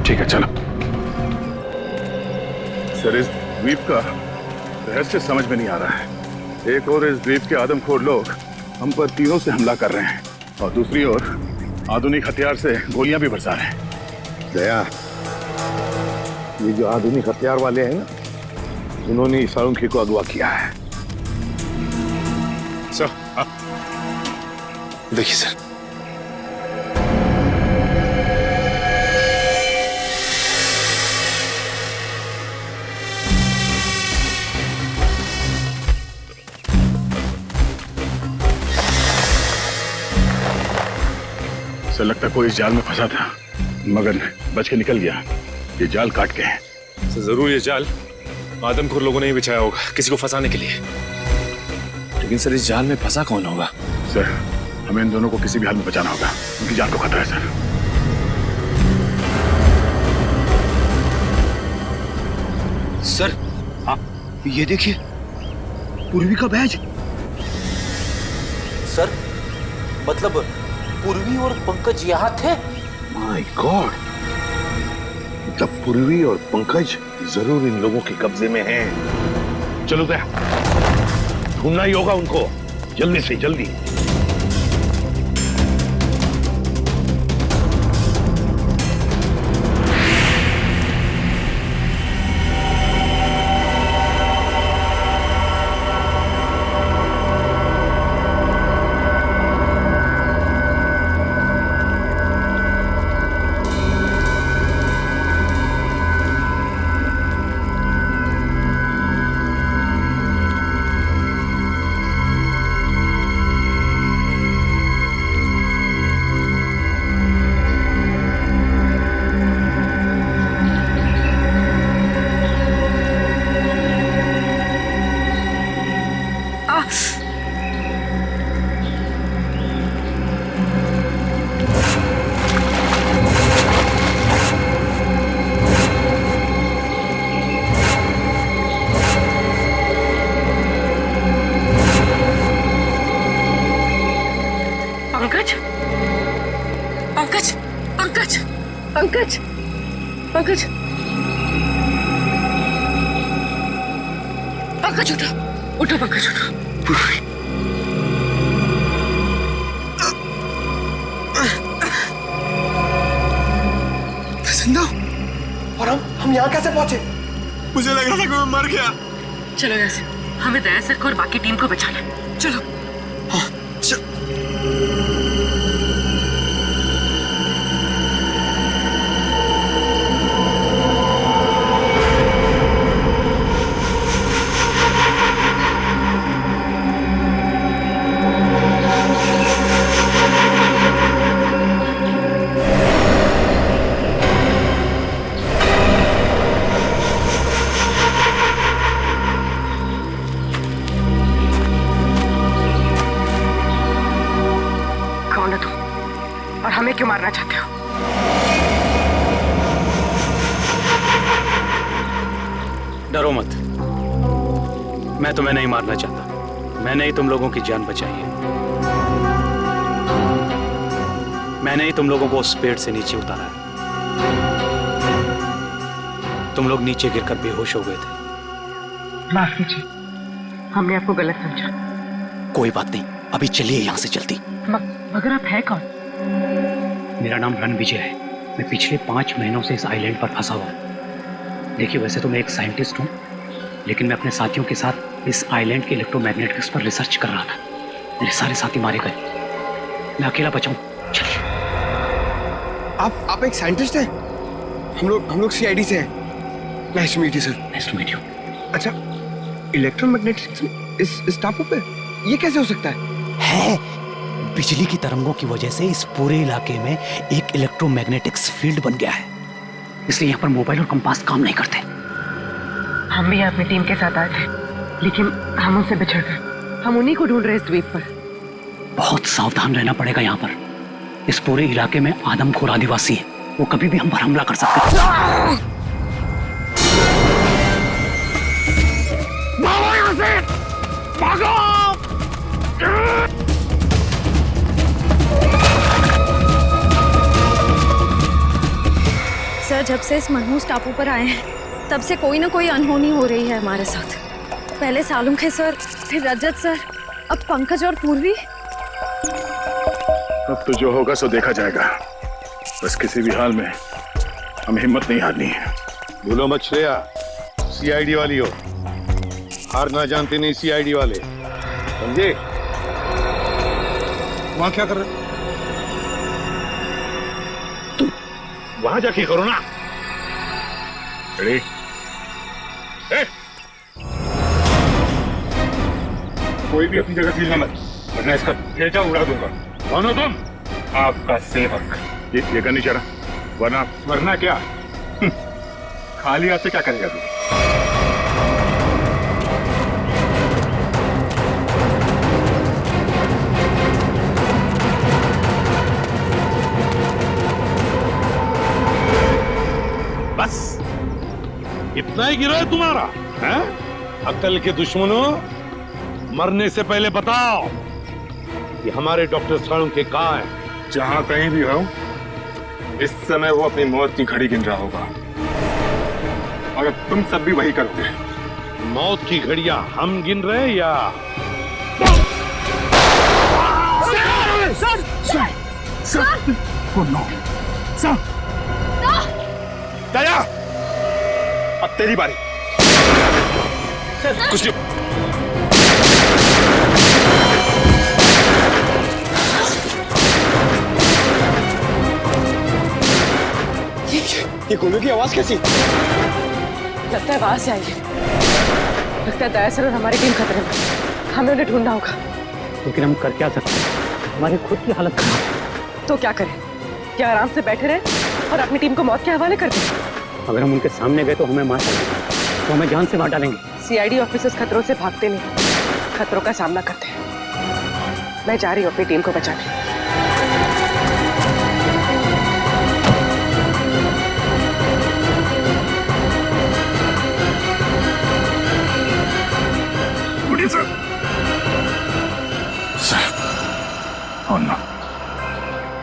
Speaker 3: ठीक है, चलो। सर, इस द्वीप का रहस्य समझ में नहीं आ रहा है। एक और इस द्वीप के आदमखोर लोग हम पर तीरों से हमला कर रहे हैं, और दूसरी ओर आधुनिक हथियार से गोलियां भी बरसा रहे हैं।
Speaker 2: दया, ये जो आधुनिक हथियार वाले हैं ना, उन्होंने सालुंखे को अगवा किया है।
Speaker 3: सर,
Speaker 1: देखिए सर,
Speaker 3: सर लगता कोई इस जाल में फंसा था, मगर बच के निकल गया। ये जाल काट के है।
Speaker 1: सर जरूर ये जाल आदमखोर लोगों ने ही बिछाया होगा किसी को फंसाने के लिए। लेकिन सर इस जाल में फंसा कौन होगा?
Speaker 3: सर, हमें इन दोनों को किसी भी हाल में बचाना होगा, उनकी जान को खतरा है।
Speaker 11: सर, ये देखिए, पूर्वी का बैज।
Speaker 15: सर, मतलब पूर्वी और पंकज यहाँ थे?
Speaker 2: माय गॉड, मतलब पूर्वी और पंकज जरूर इन लोगों के कब्जे में हैं। चलो दया, ढूंढना ही होगा उनको, जल्दी से जल्दी।
Speaker 8: पंकज, पंकज, पंकज, पंकज, पंकज, पंकज, उठो, उठो पंकज, उठो।
Speaker 11: जिंदा? और हम यहाँ कैसे पहुंचे?
Speaker 13: मुझे लग रहा था कि मैं मर गया।
Speaker 8: चलो यहाँ से, हमें दया सर को और बाकी टीम को बचाना है। चलो।
Speaker 11: हाँ,
Speaker 8: कौन है तुम और हमें क्यों मारना चाहते हो?
Speaker 1: डरो मत, मैं तुम्हें नहीं मारना चाहता। मैंने ही तुम लोगों की जान बचाई है। मैंने ही तुम लोगों को उस पेड़ से नीचे उतारा है। तुम लोग नीचे गिरकर बेहोश हो गए थे।
Speaker 8: माफ कीजिए, हमने आपको गलत समझा।
Speaker 16: कोई बात नहीं, अभी चलिए यहाँ से जल्दी।
Speaker 8: मगर आप है कौन?
Speaker 16: मेरा नाम रणविजय है। मैं पिछले 5 महीनों से इस आइलैंड पर फंसा हुआ हूँ। देखिए, वैसे तो मैं एक साइंटिस्ट हूँ, लेकिन मैं अपने साथियों के साथ इस आइलैंड के इलेक्ट्रोमैग्नेटिक्स पर रिसर्च कर रहा था। मेरे सारे साथी मारे गए, मैं अकेला बचा हूँ। चलिए।
Speaker 5: आप एक साइंटिस्ट हैं? हम लोग सीआईडी से हैं। Nice to meet you sir.
Speaker 16: Nice to meet you.
Speaker 5: अच्छा, इलेक्ट्रोमैग्नेटिक्स इस टापू पे ये कैसे हो सकता है?
Speaker 16: बिजली की तरंगों की वजह से इस पूरे इलाके में एक इलेक्ट्रोमैग्नेटिक्स फील्ड बन गया है, इसलिए यहाँ पर मोबाइल और कंपास काम नहीं करते।
Speaker 8: हम भी अपनी टीम के साथ आए थे, लेकिन हम उनसे बिछड़ गए। हम उन्हीं को ढूंढ रहे इस द्वीप पर।
Speaker 16: बहुत सावधान रहना पड़ेगा यहाँ पर। इस पूरे इलाके में आदमखोर आदिवासी है, वो कभी भी हम पर हमला कर सकते हैं।
Speaker 13: भागो यहाँ से! भागो!
Speaker 6: सर, जब से इस मनहूस टापू पर आए हैं, तब से कोई ना कोई अनहोनी हो रही है हमारे साथ। पहले सालुंखे सर, फिर रजत सर, अब पंकज और पूर्वी।
Speaker 3: अब तो जो होगा सो देखा जाएगा। बस किसी भी हाल में हमें हिम्मत नहीं हारनी है।
Speaker 14: भूलो मत श्रेया, सीआईडी वाली हो, हार ना जानते नहीं सीआईडी वाले, समझे?
Speaker 3: वहां क्या कर रहे?
Speaker 14: तुम वहां जाके करो ना।
Speaker 3: रेडी?
Speaker 13: कोई भी अपनी जगह से हिलना मत, वरना इसका ठेचा उड़ा दूंगा। कौन हो तुम? आपका सेवक।
Speaker 3: ये करनी चाह रहा,
Speaker 13: वरना क्या? खाली हाथ से क्या करेगा तू?
Speaker 14: बस इतना ही गिरा है तुम्हारा, हैं? अक्ल के दुश्मनों, मरने से पहले बताओ कि हमारे डॉक्टर सालुंखे कहाँ है?
Speaker 13: जहां कहीं भी हो, इस समय वो अपनी मौत की घड़ी गिन रहा होगा, और अब तुम सब भी वही करोगे।
Speaker 14: मौत की घड़ियां हम गिन रहे हैं या?
Speaker 13: सर! Oh no! सर! दया! अब तेरी बारी। कुछ नहीं।
Speaker 5: ये गोलियों की आवाज कैसी?
Speaker 8: लगता है बाहर से आई है। लगता है दया सर और हमारी टीम खतरे में। हमें उन्हें ढूंढना होगा।
Speaker 16: लेकिन हम कर क्या सकते हैं? हमारी खुद की हालत खराब है।
Speaker 8: तो क्या करें? क्या आराम से बैठे रहे और अपनी टीम को मौत के हवाले कर दें?
Speaker 16: अगर हम उनके सामने गए तो हमें मार डालेंगे, तो हमें जान से मार डालेंगे।
Speaker 8: सीआईडी ऑफिसर्स खतरों से भागते नहीं, खतरों का सामना करते हैं। मैं जा रही हूँ अपनी टीम को बचाने।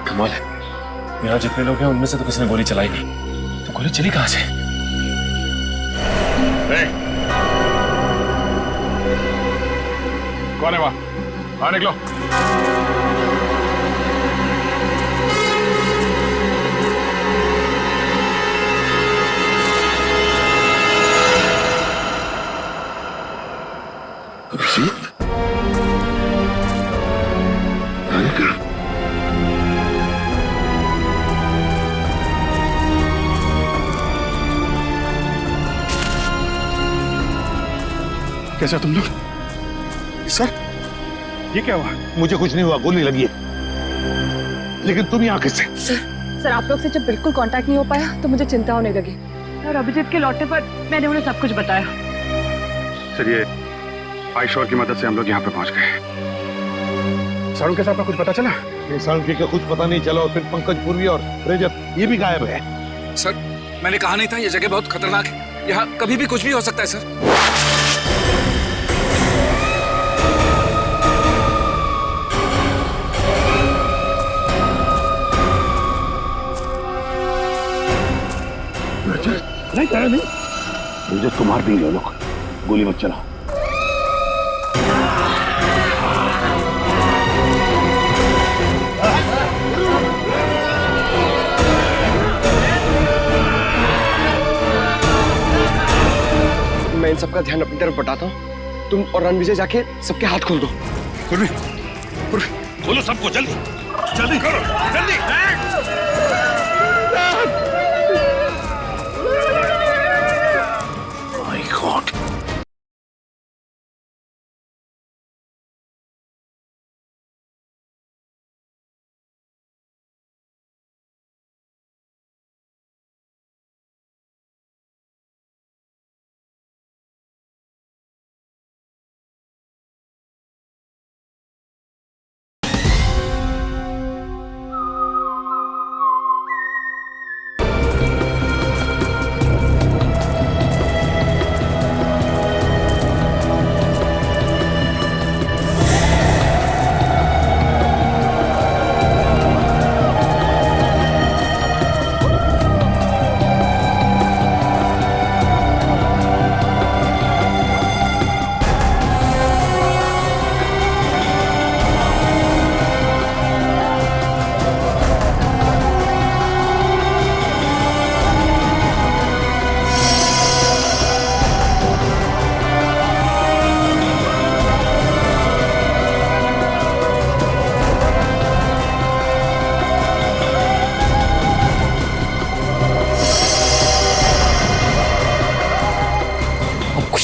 Speaker 1: कमाल है, यहाँ जितने लोग हैं उनमें से तो किसी ने गोली चलाई नहीं, तो गोली चली कहाँ से?
Speaker 3: कौन है वहां? बाहर निकलो।
Speaker 2: अभिजीत?
Speaker 3: कैसे तुम लोग?
Speaker 14: सर, ये क्या हुआ? मुझे कुछ नहीं हुआ, गोली लगी है। लेकिन तुम यहाँ किससे?
Speaker 8: सर, आप लोग से जब बिल्कुल कांटेक्ट नहीं हो पाया तो मुझे चिंता होने लगी, और अभिजीत के लौटने पर मैंने उन्हें सब कुछ बताया।
Speaker 3: चलिए, आईशोर की मदद से हम लोग यहाँ पे पहुंच गए। सालुंखे साहब का कुछ पता चला?
Speaker 14: सालुंखे का कुछ पता नहीं चला, और फिर पंकज, पूर्वी और रजत ये भी गायब है।
Speaker 5: सर, मैंने कहा नहीं था ये जगह बहुत खतरनाक है। यहाँ कभी भी कुछ भी हो सकता है सर।
Speaker 2: नहीं मुझे तुम्हार भी लो लोग, गोली मत चला।
Speaker 5: मैं इन सबका ध्यान अपनी तरफ बटाता हूँ, तुम और रणविजय जाके सबके हाथ खोल दो।
Speaker 14: खोलो सबको, जल्दी जल्दी करो, जल्दी।
Speaker 2: माय गॉड,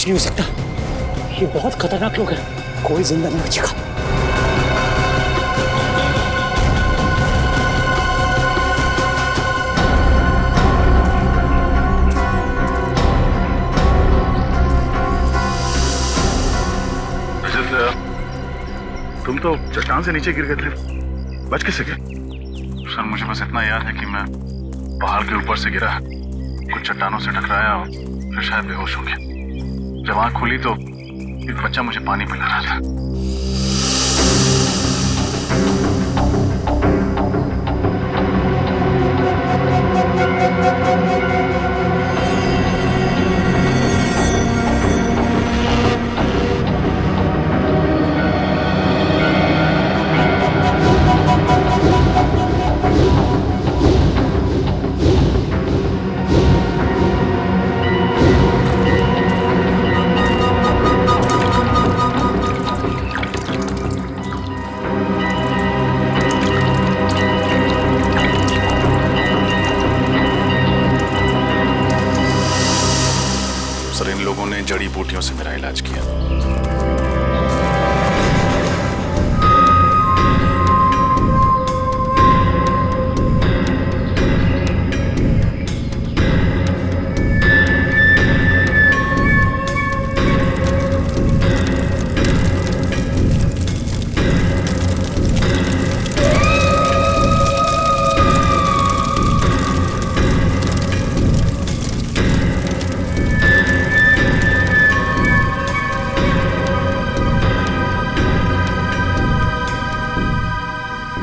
Speaker 16: नहीं हो सकता, ये बहुत खतरनाक लोग हैं, कोई जिंदा नहीं बचेगा।
Speaker 3: तुम तो चट्टान से नीचे गिर गए थे, बच कैसे गए? सर मुझे बस इतना याद है कि मैं पहाड़ के ऊपर से गिरा, कुछ चट्टानों से टकराया और फिर शायद बेहोश हो गया। जब आँख खुली तो एक बच्चा मुझे पानी पिला रहा था। सर इन लोगों ने जड़ी बूटियों से मेरा इलाज किया।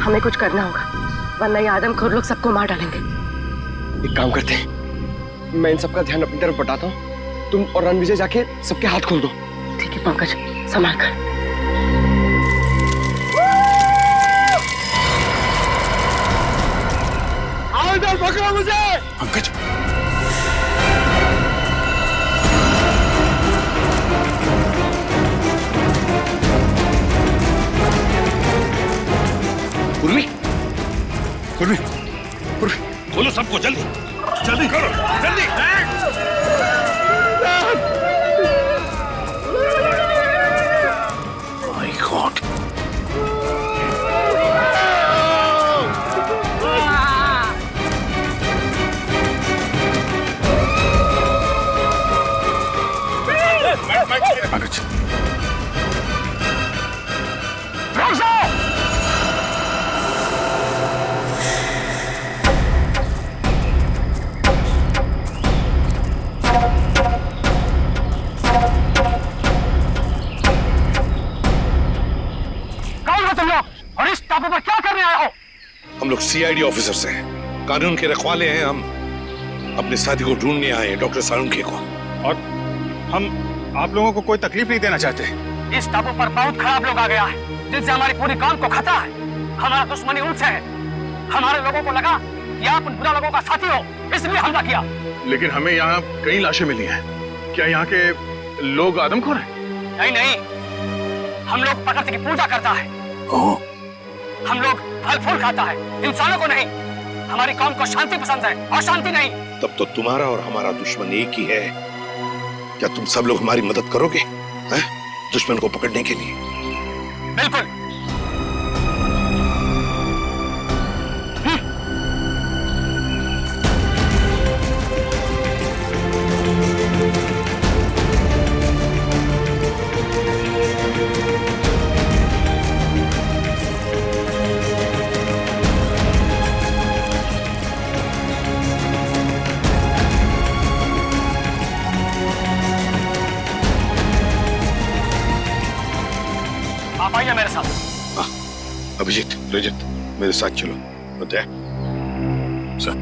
Speaker 8: हमें कुछ करना होगा, वरना ये आदमखोर लोग सबको मार डालेंगे।
Speaker 5: एक काम करते हैं, मैं इन सबका ध्यान अपनी तरफ बटाता हूँ, तुम और रणविजय जाके सबके हाथ खोल दो।
Speaker 8: ठीक है पंकज, संभाल कर।
Speaker 13: आओ इधर, पकड़ो मुझे।
Speaker 3: पंकज
Speaker 14: पूर्वी, खोलो सबको, जल्दी जल्दी करो, जल्दी।
Speaker 2: माय गॉड, सीआईडी ऑफिसर्स हैं, कानून के रखवाले हैं। हम अपने साथी को ढूंढने आए हैं, डॉक्टर सालुंखे को।
Speaker 3: और हम आप लोगों को कोई तकलीफ नहीं देना चाहते।
Speaker 10: इस टापू पर बहुत खराब लोग आ गया है जिनसे हमारी पूरी कौम को खतरा है। हमारा दुश्मनी उनसे है। हमारे लोगों को लगा कि आप उन बुरा लोगों का साथी हो, इसलिए हमला किया।
Speaker 3: लेकिन हमें यहाँ कई लाशें मिली हैं। क्या यहाँ के लोग आदमखोर हैं?
Speaker 10: नहीं नहीं, हम लोग प्रकृति की पूजा करता है। हम लोग फल फूल खाता है, इंसानों को नहीं। हमारी कौम को शांति पसंद है और शांति नहीं।
Speaker 2: तब तो तुम्हारा और हमारा दुश्मन एक ही है। क्या तुम सब लोग हमारी मदद करोगे हैं? दुश्मन को पकड़ने के लिए?
Speaker 10: बिल्कुल। आप आइए मेरे साथ।
Speaker 2: अभिजीत, रजत, मेरे साथ चलो। बताए सर।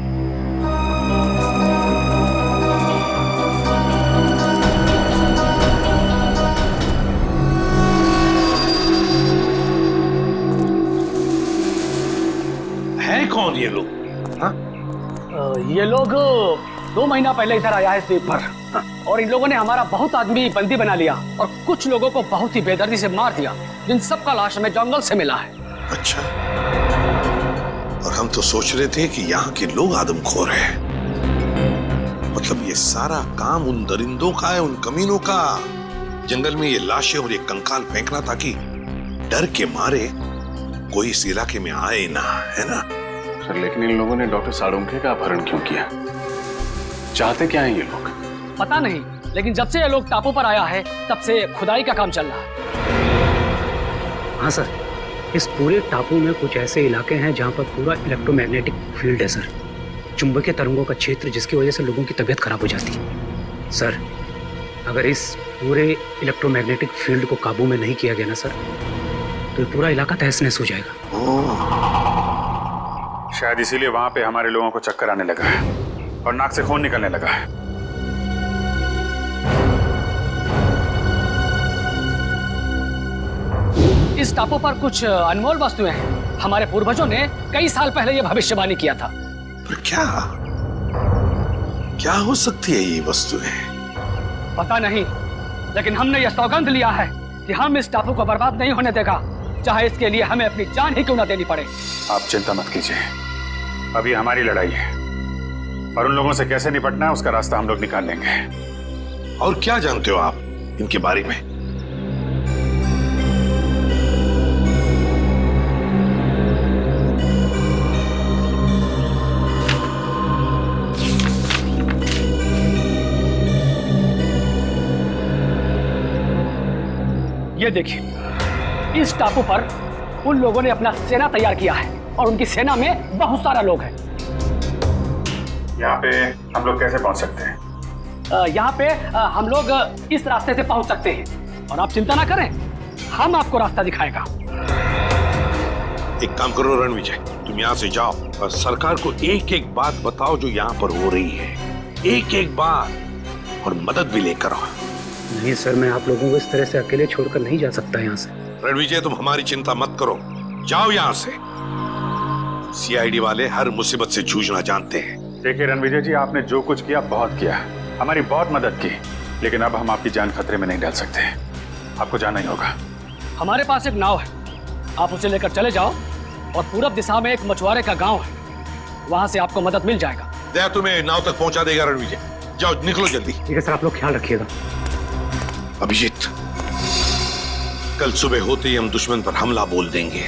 Speaker 14: है कौन ये लोग?
Speaker 10: ये लोग 2 महीना पहले इधर आया है इस द्वीप पर, और इन लोगों ने हमारा बहुत आदमी बंदी बना लिया और कुछ लोगों को बहुत ही बेदर्दी से मार दिया, जिन सबका लाश हमें जंगल से मिला है।
Speaker 2: अच्छा, और हम तो सोच रहे थे कि यहाँ के लोग आदमखोर हैं। मतलब ये सारा काम उन दरिंदों का है, उन कमीनों का। जंगल में ये लाशें और ये कंकाल फेंकना ताकि डर के मारे कोई इस इलाके में आए ना, है ना?
Speaker 1: सर, लेकिन इन लोगों ने डॉक्टर सालुंखे का अपहरण क्यों किया? चाहते क्या हैं ये लोग?
Speaker 10: पता नहीं, लेकिन जब से ये लोग टापू पर आया है तब से खुदाई का काम चल रहा है।
Speaker 16: हाँ सर, इस पूरे टापू में कुछ ऐसे इलाके हैं जहाँ पर पूरा इलेक्ट्रोमैग्नेटिक फील्ड है सर। चुंबकीय तरंगों का क्षेत्र, जिसकी वजह से लोगों की तबीयत खराब हो जाती है। सर, अगर इस पूरे इलेक्ट्रोमैग्नेटिक फील्ड को काबू में नहीं किया गया ना सर, तो पूरा इलाका तहस नहस हो जाएगा।
Speaker 3: शायद इसीलिए वहां पे हमारे लोगों को चक्कर आने लगा है और नाक से खून निकलने लगा है।
Speaker 10: इस टापू पर कुछ अनमोल वस्तुएं हैं। हमारे पूर्वजों ने कई साल पहले यह भविष्यवाणी किया था।
Speaker 2: पर क्या हो सकती है ये वस्तुएं?
Speaker 10: पता नहीं, लेकिन हमने यह सौगंध लिया है कि हम इस टापू को बर्बाद नहीं होने देगा, चाहे इसके लिए हमें अपनी जान ही क्यों न देनी पड़े।
Speaker 3: आप चिंता मत कीजिए, अभी हमारी लड़ाई है और उन लोगों से कैसे निपटना है उसका रास्ता हम लोग निकाल लेंगे।
Speaker 2: और क्या जानते हो आप इनके बारे में?
Speaker 10: ये देखिए, इस टापू पर उन लोगों ने अपना सेना तैयार किया है और उनकी सेना में बहुत सारा लोग हैं।
Speaker 3: यहाँ पे हम लोग कैसे पहुंच सकते हैं?
Speaker 10: यहाँ पे हम लोग इस रास्ते से पहुंच सकते हैं और आप चिंता ना करें, हम आपको रास्ता दिखाएगा।
Speaker 2: एक काम करो रणविजय, तुम यहाँ से जाओ और सरकार को एक एक बात बताओ जो यहाँ पर हो रही है, एक एक बात, और मदद भी लेकर आओ।
Speaker 16: नहीं सर, मैं आप लोगों को इस तरह से अकेले छोड़कर नहीं जा सकता यहाँ से।
Speaker 2: रणविजय, तुम हमारी चिंता मत करो, जाओ यहाँ से। सीआईडी वाले हर मुसीबत से जूझना जानते हैं।
Speaker 3: देखिए रणविजय जी, आपने जो कुछ किया बहुत किया, हमारी बहुत मदद की, लेकिन अब हम आपकी जान खतरे में नहीं डाल सकते। आपको जाना ही होगा।
Speaker 10: हमारे पास एक नाव है, आप उसे लेकर चले जाओ और पूरब दिशा में एक मछुआरे का गांव है, वहां से आपको मदद मिल जाएगा।
Speaker 2: दया तुम्हें नाव तक पहुंचा देगा रणविजय। जाओ, निकलो जल्दी।
Speaker 16: ठीक है सर, आप लोग ख्याल रखिएगा।
Speaker 2: अभिजीत, कल सुबह होते ही हम दुश्मन पर हमला बोल देंगे।